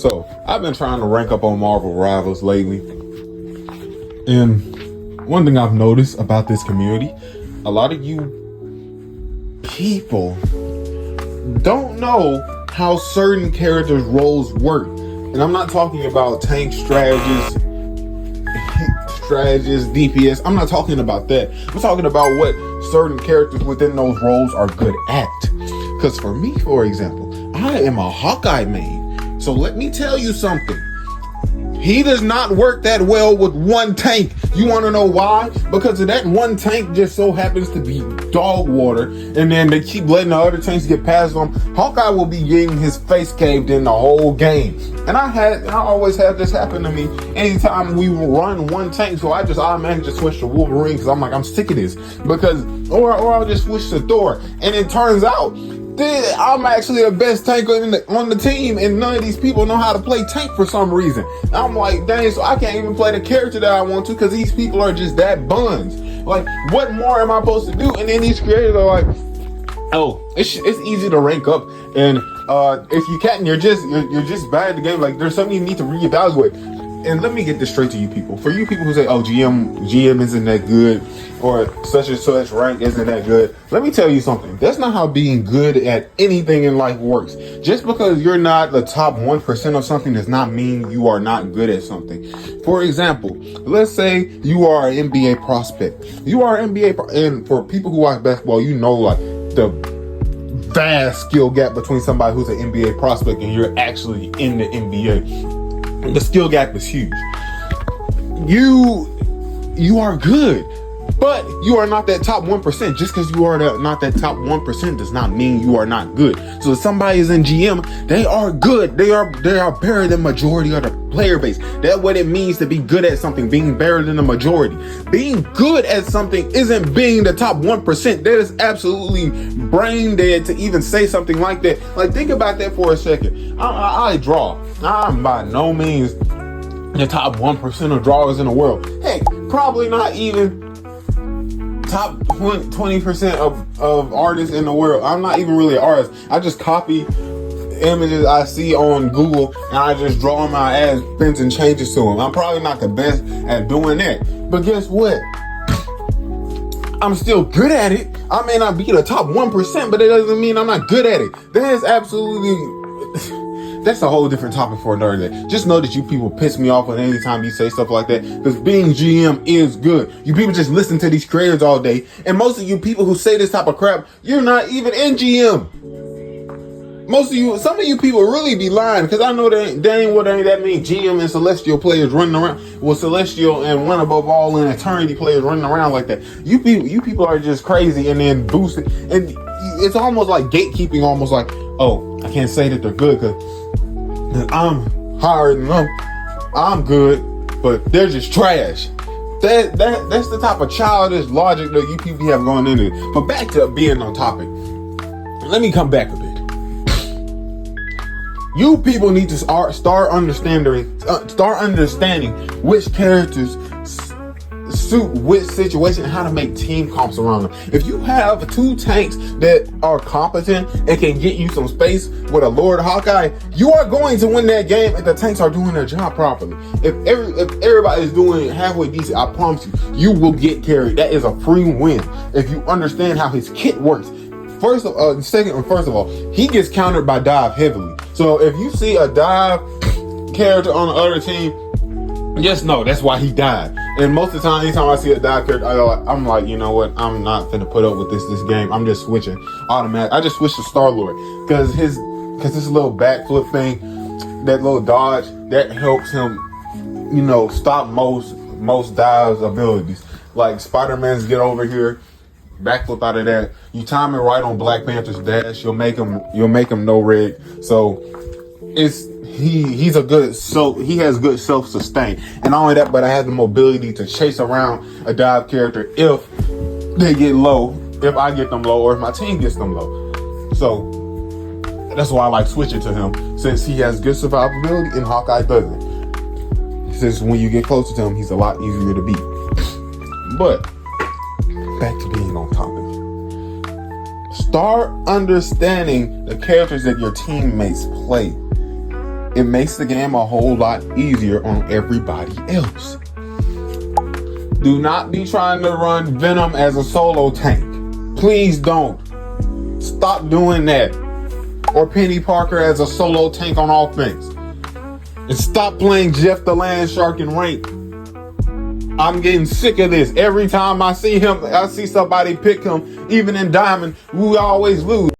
So I've been trying to rank up on Marvel Rivals lately, and one thing I've noticed about this community, a lot of you people don't know how certain characters' roles work. And I'm not talking about tank strategists, DPS. I'm not talking about that. I'm talking about what certain characters within those roles are good at. Because for me, for example, I am a Hawkeye main. So let me tell you something. He does not work that well with one tank. You want to know why? Because of that one tank just so happens to be dog water, and then they keep letting the other tanks get past him. Hawkeye will be getting his face caved in the whole game. And I always had this happen to me anytime we run one tank. So I just automatically just switch to Wolverine because I'm like, I'm sick of this. Or I'll just switch to Thor. And it turns out I'm actually the best tank on the team, and none of these people know how to play tank for some reason. I'm like, dang, so I can't even play the character that I want to because these people are just that buns. Like, what more am I supposed to do? And then these creators are like, oh, it's easy to rank up, and if you can't, you're just bad at the game. Like, there's something you need to reevaluate. And let me get this straight to you people. For you people who say, oh, GM isn't that good, or such and such rank isn't that good, let me tell you something. That's not how being good at anything in life works. Just because you're not the top 1% of something does not mean you are not good at something. For example, let's say you are an NBA prospect. You are an and for people who watch basketball, you know, like, the vast skill gap between somebody who's an NBA prospect and you're actually in the NBA. The skill gap is huge. You are good, but you are not that top 1%. Just because you are not that top 1% does not mean you are not good. So if somebody is in GM, they are good. They are better than majority of the player base. That's what it means to be good at something, being better than the majority. Being good at something isn't being the top 1%. That is absolutely brain dead to even say something like that. Like, think about that for a second. I draw. I'm by no means the top 1% of drawers in the world. Heck, probably not even top 20% of artists in the world. I'm not even really an artist. I just copy images I see on Google and I just draw my ass, pins and changes to them. I'm probably not the best at doing that. But guess what? I'm still good at it. I may not be the top 1%, but it doesn't mean I'm not good at it. That is absolutely... That's a whole different topic for another day. Just know that you people piss me off any time you say stuff like that, because being GM is good. You people just listen to these creators all day, and most of you people who say this type of crap, you're not even in GM. Some of you people really be lying, because I know that ain't that many GM and Celestial players running around. Well, Celestial and One Above All and Eternity players running around like that. You people are just crazy and then boosting, and it's almost like gatekeeping, almost like, oh, I can't say that they're good because I'm higher than them. I'm good, but they're just trash. That's the type of childish logic that you people have going into it. But back to being on topic. Let me come back a bit. You people need to start understanding which characters suit which situation and how to make team comps around them. If you have two tanks that are competent and can get you some space with a Lord Hawkeye, you are going to win that game if the tanks are doing their job properly. If everybody is doing halfway decent, I promise you will get carried. That is a free win if you understand how his kit works. First of all, he gets countered by dive heavily. So if you see a dive character on the other team, just know that's why he died. And most of the time, anytime I see a dive character, I'm like, you know what? I'm not gonna put up with this game. I'm just switching automatic. I just switched to Star-Lord because this little backflip thing, that little dodge, that helps him, stop most dives abilities. Like Spider-Man's get over here, backflip out of that. You time it right on Black Panther's dash, you'll make him no rig. So he has good self-sustain. And not only that, but I have the mobility to chase around a dive character if they get low, if I get them low, or if my team gets them low. So that's why I like switching to him, since he has good survivability and Hawkeye doesn't. Since when you get closer to him, he's a lot easier to beat. But back to being on topic. Start understanding the characters that your teammates play. It makes the game a whole lot easier on everybody else. Do not be trying to run Venom as a solo tank. Please don't. Stop doing that. Or Penny Parker as a solo tank on offense. And stop playing Jeff the Land Shark in rank. I'm getting sick of this. Every time I see him, I see somebody pick him, even in Diamond, we always lose.